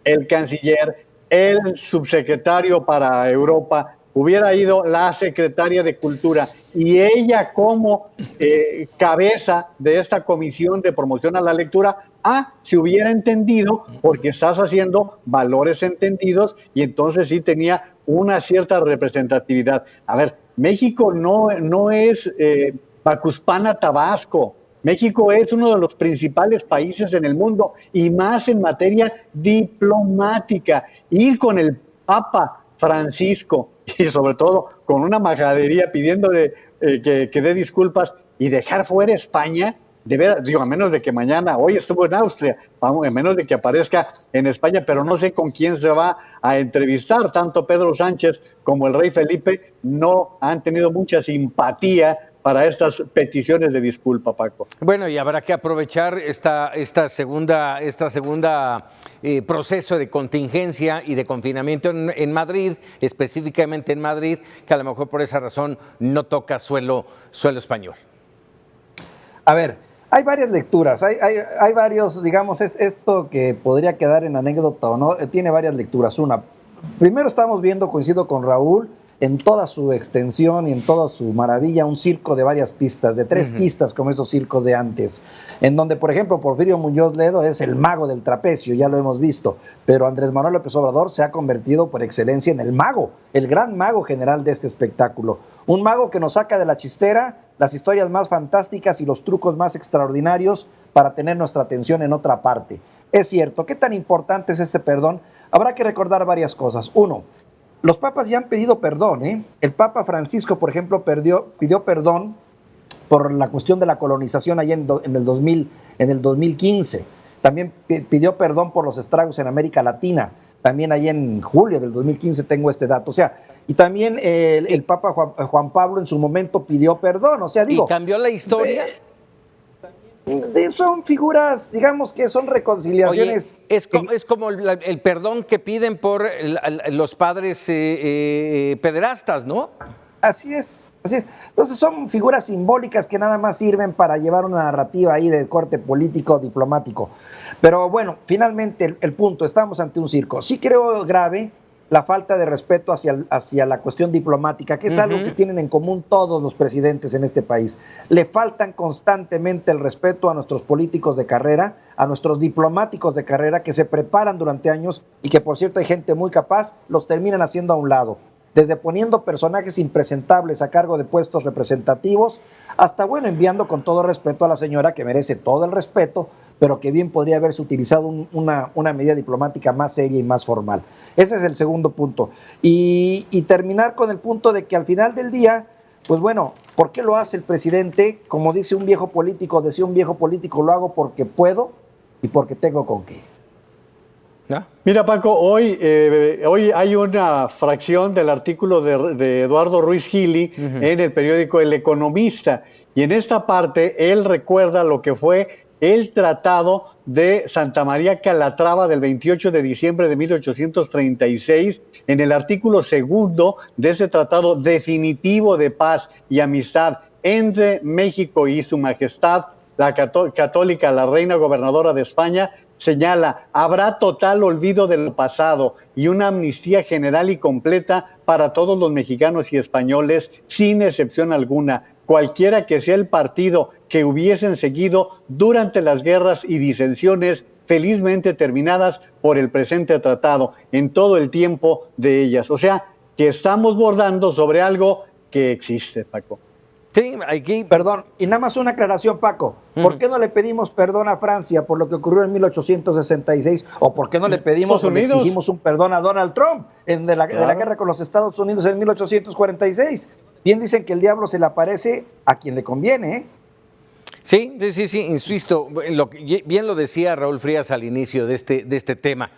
el canciller, el subsecretario para Europa, hubiera ido la secretaria de Cultura y ella como cabeza de esta comisión de promoción a la lectura, se hubiera entendido, porque estás haciendo valores entendidos y entonces sí tenía una cierta representatividad. A ver, México no es Macuspana, Tabasco. México es uno de los principales países en el mundo y más en materia diplomática. Ir con el Papa Francisco y sobre todo con una majadería pidiéndole que dé disculpas y dejar fuera España, de veras, digo, a menos de que mañana, hoy estuvo en Austria, vamos, a menos de que aparezca en España, pero no sé con quién se va a entrevistar. Tanto Pedro Sánchez como el rey Felipe no han tenido mucha simpatía para estas peticiones de disculpa, Paco. Bueno, y habrá que aprovechar esta segunda proceso de contingencia y de confinamiento en Madrid, específicamente en Madrid, que a lo mejor por esa razón no toca suelo español. A ver, hay varias lecturas, hay varios, digamos, esto que podría quedar en anécdota o no, tiene varias lecturas. Una, primero estamos viendo, coincido con Raúl, en toda su extensión y en toda su maravilla, un circo de varias pistas, de 3 pistas como esos circos de antes, en donde, por ejemplo, Porfirio Muñoz Ledo es el mago del trapecio, ya lo hemos visto, pero Andrés Manuel López Obrador se ha convertido por excelencia en el mago, el gran mago general de este espectáculo, un mago que nos saca de la chistera las historias más fantásticas y los trucos más extraordinarios para tener nuestra atención en otra parte. Es cierto, ¿qué tan importante es este perdón? Habrá que recordar varias cosas. Uno, los papas ya han pedido perdón, ¿eh? El Papa Francisco, por ejemplo, pidió perdón por la cuestión de la colonización allá en el 2015. También pidió perdón por los estragos en América Latina. También allá en julio del 2015 tengo este dato. O sea, y también el Papa Juan Pablo en su momento pidió perdón. O sea, digo, ¿y cambió la historia? Son figuras, digamos que son reconciliaciones. Oye, es como el perdón que piden por los padres pederastas, ¿no? Así es, así es. Entonces son figuras simbólicas que nada más sirven para llevar una narrativa ahí de corte político, diplomático. Pero bueno, finalmente el punto, estamos ante un circo. Sí creo grave la falta de respeto hacia la cuestión diplomática, que es algo que tienen en común todos los presidentes en este país. Le faltan constantemente el respeto a nuestros políticos de carrera, a nuestros diplomáticos de carrera que se preparan durante años y que, por cierto, hay gente muy capaz, los terminan haciendo a un lado. Desde poniendo personajes impresentables a cargo de puestos representativos, hasta, bueno, enviando con todo respeto a la señora, que merece todo el respeto, pero que bien podría haberse utilizado una medida diplomática más seria y más formal. Ese es el segundo punto. Y terminar con el punto de que al final del día, pues bueno, ¿por qué lo hace el presidente? Como decía un viejo político, lo hago porque puedo y porque tengo con qué. ¿No? Mira, Paco, hoy hay una fracción del artículo de Eduardo Ruiz Gili en el periódico El Economista, y en esta parte él recuerda lo que fue el Tratado de Santa María Calatrava del 28 de diciembre de 1836, en el artículo 2 de ese tratado definitivo de paz y amistad entre México y su majestad, la católica, la reina gobernadora de España, señala: habrá total olvido de lo pasado y una amnistía general y completa para todos los mexicanos y españoles, sin excepción alguna, cualquiera que sea el partido que hubiesen seguido durante las guerras y disensiones felizmente terminadas por el presente tratado, en todo el tiempo de ellas. O sea, que estamos bordando sobre algo que existe, Paco. Sí, aquí... Perdón, y nada más una aclaración, Paco. ¿Por qué no le pedimos perdón a Francia por lo que ocurrió en 1866? ¿O por qué no le pedimos o le exigimos un perdón a Donald Trump de la guerra con los Estados Unidos en 1846? Bien dicen que el diablo se le aparece a quien le conviene, ¿eh? Sí, insisto, bien lo decía Raúl Frías al inicio de este tema.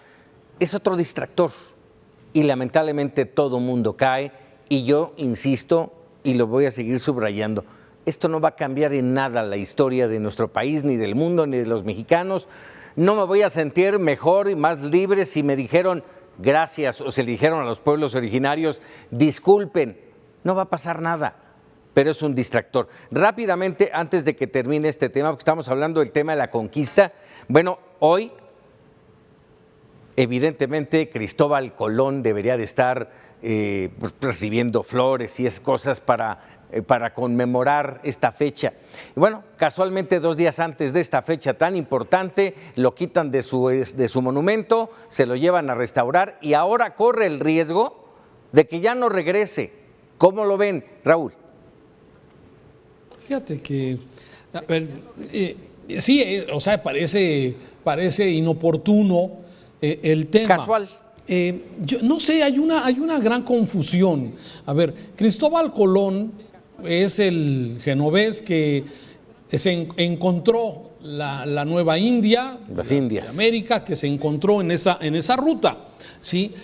Es otro distractor y lamentablemente todo mundo cae, y yo insisto y lo voy a seguir subrayando. Esto no va a cambiar en nada la historia de nuestro país, ni del mundo, ni de los mexicanos. No me voy a sentir mejor y más libre si me dijeron gracias, o se le dijeron a los pueblos originarios disculpen. No va a pasar nada, pero es un distractor. Rápidamente, antes de que termine este tema, porque estamos hablando del tema de la conquista. Bueno, hoy, evidentemente, Cristóbal Colón debería de estar recibiendo flores y es cosas para conmemorar esta fecha. Y bueno, casualmente 2 días antes de esta fecha tan importante, lo quitan de su monumento, se lo llevan a restaurar y ahora corre el riesgo de que ya no regrese. ¿Cómo lo ven, Raúl? Fíjate que, a ver, sí, o sea, parece inoportuno el tema. Casual. Yo no sé, hay una gran confusión. A ver, Cristóbal Colón es el genovés que se encontró la Nueva India, las Indias, América, que se encontró en esa ruta, ¿sí?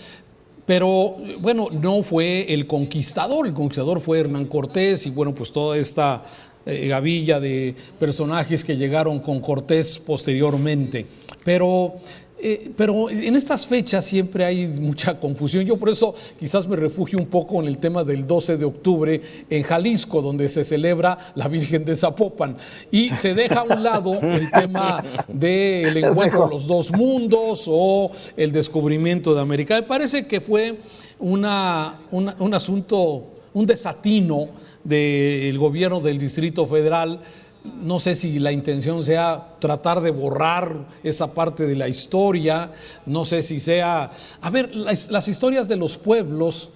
Pero bueno, no fue el conquistador fue Hernán Cortés y bueno, pues toda esta gavilla de personajes que llegaron con Cortés posteriormente. Pero en estas fechas siempre hay mucha confusión. Yo por eso quizás me refugio un poco en el tema del 12 de octubre en Jalisco, donde se celebra la Virgen de Zapopan. Y se deja a un lado el tema del encuentro de los dos mundos o el descubrimiento de América. Me parece que fue un asunto, un desatino del gobierno del Distrito Federal. No sé si la intención sea tratar de borrar esa parte de la historia, no sé si sea... A ver, las historias de los pueblos,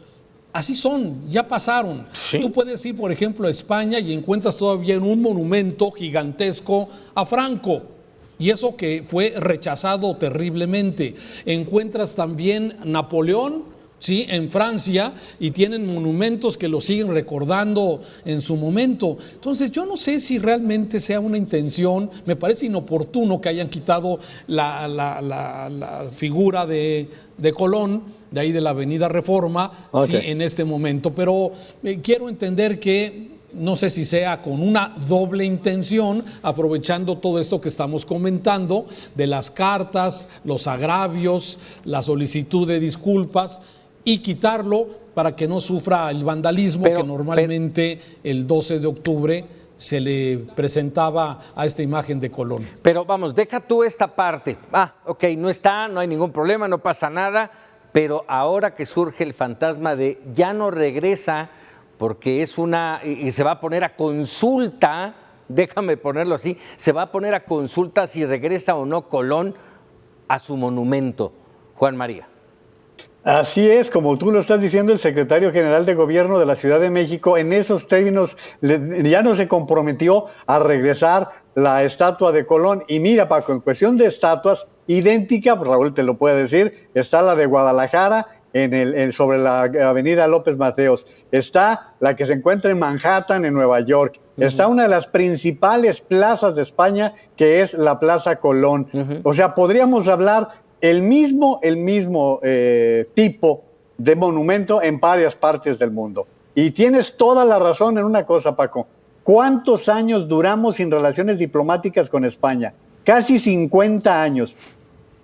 así son, ya pasaron. ¿Sí? Tú puedes ir, por ejemplo, a España y encuentras todavía un monumento gigantesco a Franco, y eso que fue rechazado terriblemente. Encuentras también Napoleón, sí, en Francia, y tienen monumentos que lo siguen recordando en su momento. Entonces yo no sé si realmente sea una intención. Me parece inoportuno que hayan quitado la figura de Colón, de ahí de la Avenida Reforma, sí, en este momento, pero quiero entender que no sé si sea con una doble intención, aprovechando todo esto que estamos comentando, de las cartas, los agravios, la solicitud de disculpas, y quitarlo para que no sufra el vandalismo que normalmente el 12 de octubre se le presentaba a esta imagen de Colón. Pero vamos, deja tú esta parte. Ok, no hay ningún problema, no pasa nada, pero ahora que surge el fantasma de ya no regresa, porque es y se va a poner a consulta, déjame ponerlo así, se va a poner a consulta si regresa o no Colón a su monumento. Juan María. Así es, como tú lo estás diciendo, el secretario general de Gobierno de la Ciudad de México en esos términos ya no se comprometió a regresar la estatua de Colón. Y mira, Paco, en cuestión de estatuas, idéntica, Raúl te lo puede decir, está la de Guadalajara sobre la avenida López Mateos, está la que se encuentra en Manhattan, en Nueva York, está una de las principales plazas de España, que es la Plaza Colón. O sea, podríamos hablar el mismo tipo de monumento en varias partes del mundo. Y tienes toda la razón en una cosa, Paco. ¿Cuántos años duramos sin relaciones diplomáticas con España? Casi 50 años.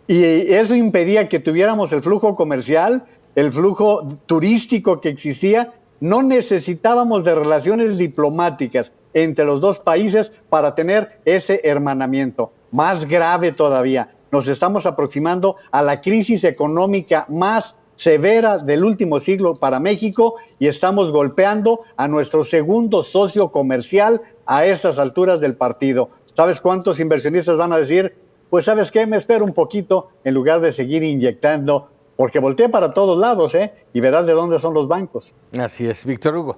Y eso impedía que tuviéramos el flujo comercial, el flujo turístico que existía. No necesitábamos de relaciones diplomáticas entre los dos países para tener ese hermanamiento. Más grave todavía, nos estamos aproximando a la crisis económica más severa del último siglo para México y estamos golpeando a nuestro segundo socio comercial a estas alturas del partido. ¿Sabes cuántos inversionistas van a decir? Pues ¿sabes qué? Me espero un poquito en lugar de seguir inyectando porque voltea para todos lados, y verás de dónde son los bancos. Así es, Víctor Hugo.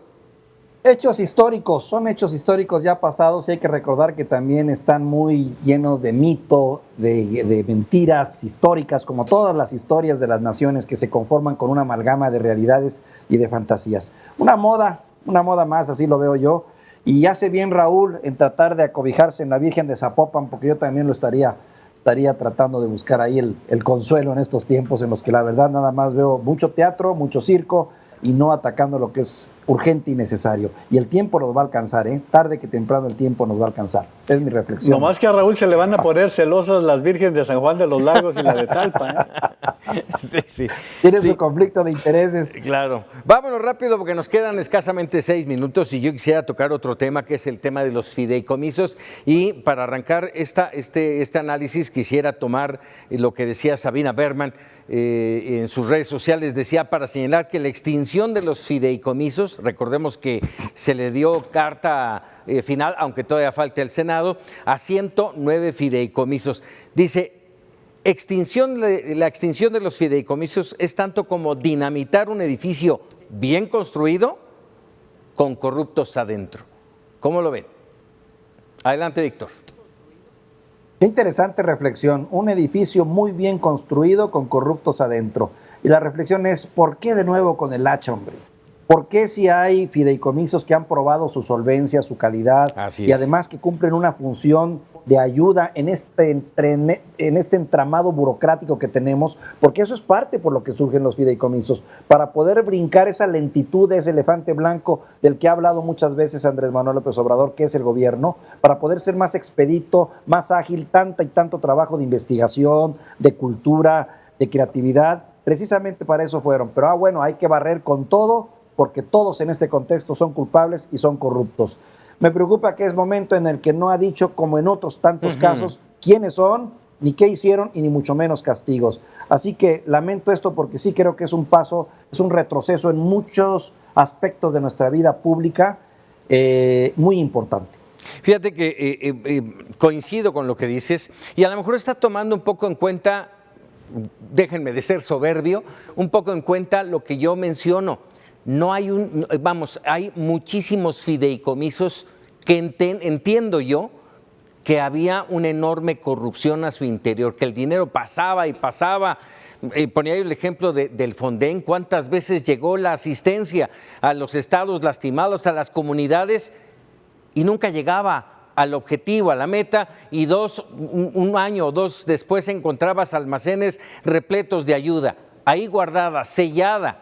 Hechos históricos, son hechos históricos ya pasados y hay que recordar que también están muy llenos de mito, de mentiras históricas, como todas las historias de las naciones que se conforman con una amalgama de realidades y de fantasías. Una moda más, así lo veo yo, y hace bien Raúl en tratar de acobijarse en la Virgen de Zapopan, porque yo también lo estaría tratando de buscar ahí el consuelo en estos tiempos en los que la verdad nada más veo mucho teatro, mucho circo y no atacando lo que es urgente y necesario. Y el tiempo nos va a alcanzar, tarde que temprano el tiempo nos va a alcanzar. Es mi reflexión. Nomás que a Raúl se le van a poner celosas las vírgenes de San Juan de los Lagos y la de Talpa. Sí. Tiene su conflicto de intereses. Claro. Vámonos rápido porque nos quedan escasamente 6 minutos y yo quisiera tocar otro tema que es el tema de los fideicomisos. Y para arrancar este análisis quisiera tomar lo que decía Sabina Berman en sus redes sociales. Decía, para señalar que la extinción de los fideicomisos, recordemos que se le dio carta final, aunque todavía falta el Senado, a 109 fideicomisos. Dice, la extinción de los fideicomisos es tanto como dinamitar un edificio bien construido con corruptos adentro. ¿Cómo lo ven? Adelante, Víctor. Qué interesante reflexión. Un edificio muy bien construido con corruptos adentro. Y la reflexión es, ¿por qué de nuevo con el hacha, hombre? ¿Por qué si hay fideicomisos que han probado su solvencia, su calidad y además que cumplen una función de ayuda en este entramado burocrático que tenemos? Porque eso es parte por lo que surgen los fideicomisos, para poder brincar esa lentitud de ese elefante blanco del que ha hablado muchas veces Andrés Manuel López Obrador, que es el gobierno, para poder ser más expedito, más ágil, tanto trabajo de investigación, de cultura, de creatividad. Precisamente para eso fueron. Pero bueno, hay que barrer con todo, porque todos en este contexto son culpables y son corruptos. Me preocupa que es momento en el que no ha dicho, como en otros tantos casos, quiénes son, ni qué hicieron, y ni mucho menos castigos. Así que lamento esto porque sí creo que es un paso, es un retroceso en muchos aspectos de nuestra vida pública muy importante. Fíjate que coincido con lo que dices y a lo mejor está tomando un poco en cuenta, déjenme de ser soberbio, un poco en cuenta lo que yo menciono. No hay hay muchísimos fideicomisos que entiendo yo que había una enorme corrupción a su interior, que el dinero pasaba y pasaba. Ponía el ejemplo del Fonden, cuántas veces llegó la asistencia a los estados lastimados, a las comunidades, y nunca llegaba al objetivo, a la meta, y un año o dos después encontrabas almacenes repletos de ayuda, ahí guardada, sellada.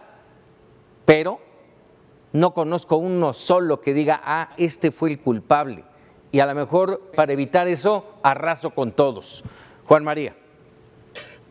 Pero no conozco uno solo que diga, este fue el culpable. Y a lo mejor para evitar eso, arraso con todos. Juan María.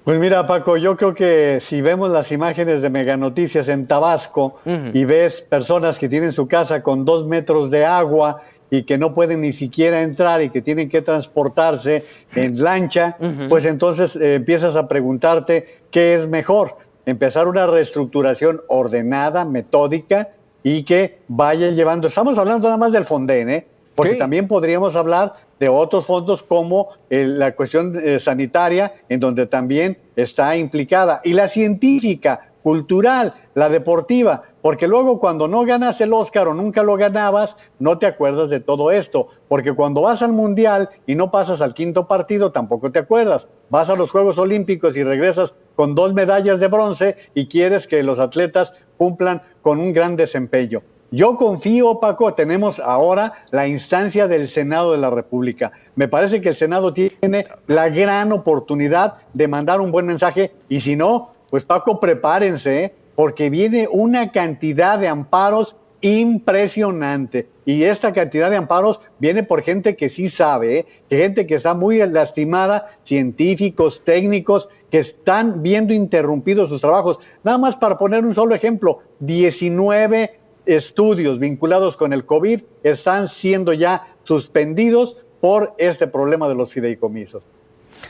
Pues mira, Paco, yo creo que si vemos las imágenes de Mega Noticias en Tabasco y ves personas que tienen su casa con 2 metros de agua y que no pueden ni siquiera entrar y que tienen que transportarse en lancha, pues entonces empiezas a preguntarte qué es mejor. Empezar una reestructuración ordenada, metódica y que vaya llevando. Estamos hablando nada más del Fonden, porque también podríamos hablar de otros fondos como la cuestión sanitaria, en donde también está implicada, y la científica, cultural, la deportiva, porque luego cuando no ganas el Oscar o nunca lo ganabas, no te acuerdas de todo esto, porque cuando vas al Mundial y no pasas al 5º partido, tampoco te acuerdas. Vas a los Juegos Olímpicos y regresas con 2 medallas de bronce y quieres que los atletas cumplan con un gran desempeño. Yo confío, Paco, tenemos ahora la instancia del Senado de la República. Me parece que el Senado tiene la gran oportunidad de mandar un buen mensaje y si no, pues Paco, prepárense, porque viene una cantidad de amparos impresionante. Y esta cantidad de amparos viene por gente que sí sabe, gente que está muy lastimada, científicos, técnicos, que están viendo interrumpidos sus trabajos. Nada más para poner un solo ejemplo, 19 estudios vinculados con el COVID están siendo ya suspendidos por este problema de los fideicomisos.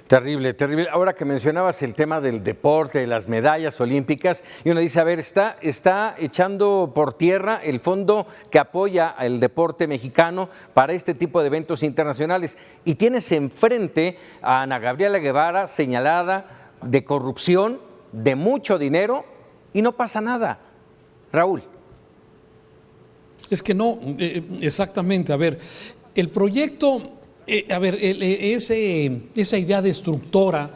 Terrible, terrible. Ahora que mencionabas el tema del deporte, de las medallas olímpicas, y uno dice, a ver, está echando por tierra el fondo que apoya el deporte mexicano para este tipo de eventos internacionales. Y tienes enfrente a Ana Gabriela Guevara señalada de corrupción de mucho dinero y no pasa nada. Raúl. Es que no, exactamente, a ver, el proyecto, esa idea destructora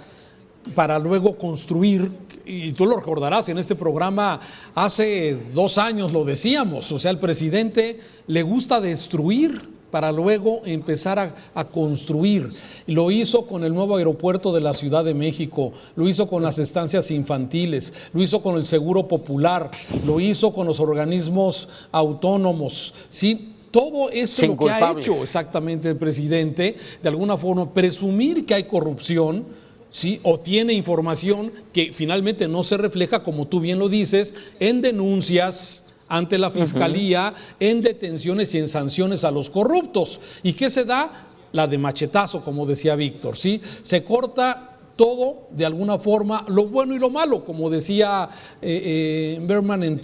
para luego construir, y tú lo recordarás, en este programa hace 2 años lo decíamos, o sea, al presidente le gusta destruir para luego empezar a construir. Lo hizo con el nuevo aeropuerto de la Ciudad de México, lo hizo con las estancias infantiles, lo hizo con el Seguro Popular, lo hizo con los organismos autónomos, ¿sí? Todo eso es lo que ha hecho exactamente el presidente, de alguna forma presumir que hay corrupción, ¿sí? O tiene información que finalmente no se refleja, como tú bien lo dices, en denuncias ante la Fiscalía, en detenciones y en sanciones a los corruptos. ¿Y qué se da? La de machetazo, como decía Víctor, ¿sí? Se corta todo de alguna forma, lo bueno y lo malo, como decía Berman en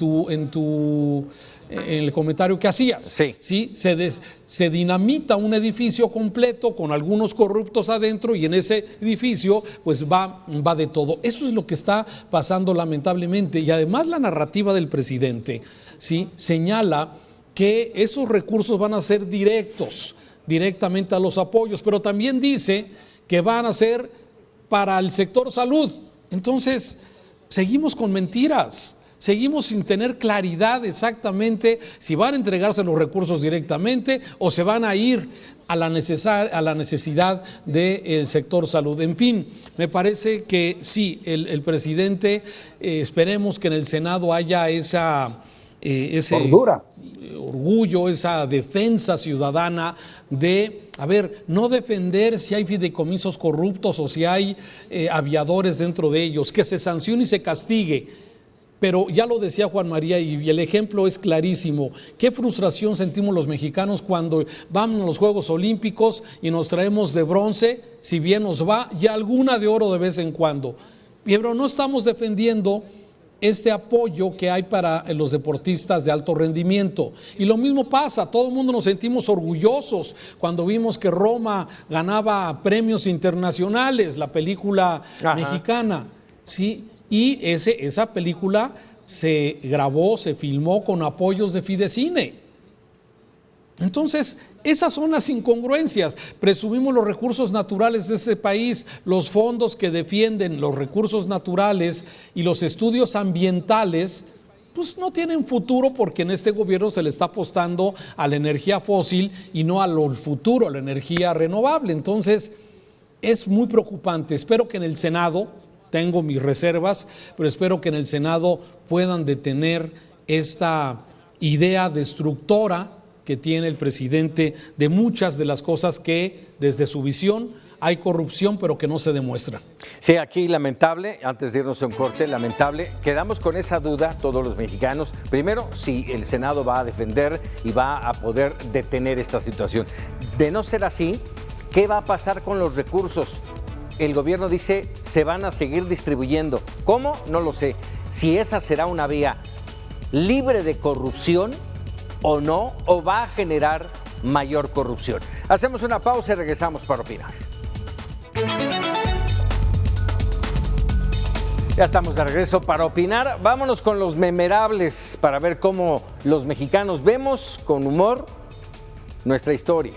el comentario que hacías. Sí. ¿Sí? Se dinamita un edificio completo con algunos corruptos adentro y en ese edificio pues va de todo. Eso es lo que está pasando lamentablemente, y además la narrativa del presidente, ¿sí? Señala que esos recursos van a ser directamente a los apoyos, pero también dice que van a ser para el sector salud. Entonces, seguimos con mentiras, seguimos sin tener claridad exactamente si van a entregarse los recursos directamente o se van a ir a la necesidad del sector salud. En fin, me parece que sí, el presidente, esperemos que en el Senado haya ese orgullo, esa defensa ciudadana de, no defender si hay fideicomisos corruptos o si hay aviadores dentro de ellos, que se sancione y se castigue. Pero ya lo decía Juan María y el ejemplo es clarísimo. Qué frustración sentimos los mexicanos cuando vamos a los Juegos Olímpicos y nos traemos de bronce, si bien nos va, y alguna de oro de vez en cuando. Pero no estamos defendiendo este apoyo que hay para los deportistas de alto rendimiento. Y lo mismo pasa, todo el mundo nos sentimos orgullosos cuando vimos que Roma ganaba premios internacionales, la película mexicana, ¿sí? Y esa película se grabó, se filmó con apoyos de Fidecine. Entonces, esas son las incongruencias. Presumimos los recursos naturales de este país, los fondos que defienden los recursos naturales y los estudios ambientales, pues no tienen futuro porque en este gobierno se le está apostando a la energía fósil y no al futuro, a la energía renovable. Entonces, es muy preocupante. Espero que en el Senado, tengo mis reservas, pero espero que en el Senado puedan detener esta idea destructora que tiene el presidente de muchas de las cosas que desde su visión hay corrupción pero que no se demuestra. Sí, aquí lamentable, antes de irnos a un corte, lamentable, quedamos con esa duda todos los mexicanos. Primero, si el Senado va a defender y va a poder detener esta situación. De no ser así, ¿qué va a pasar con los recursos? El gobierno dice se van a seguir distribuyendo. ¿Cómo? No lo sé. Si esa será una vía libre de corrupción o no, o va a generar mayor corrupción. Hacemos una pausa y regresamos para opinar. Ya estamos de regreso para opinar. Vámonos con los memorables para ver cómo los mexicanos vemos con humor nuestra historia.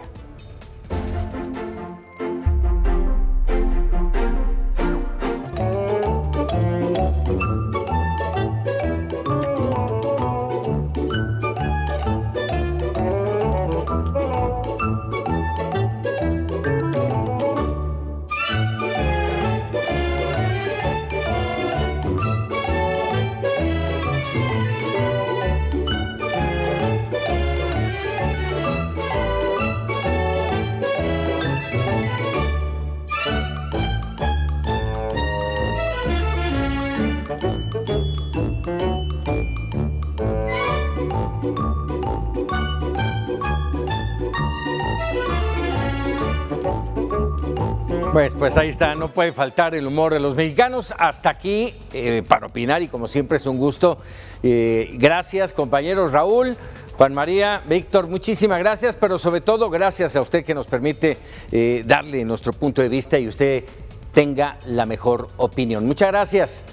Pues ahí está, no puede faltar el humor de los mexicanos. Hasta aquí para opinar y como siempre es un gusto. Gracias compañeros Raúl, Juan María, Víctor, muchísimas gracias, pero sobre todo gracias a usted que nos permite darle nuestro punto de vista y usted tenga la mejor opinión. Muchas gracias.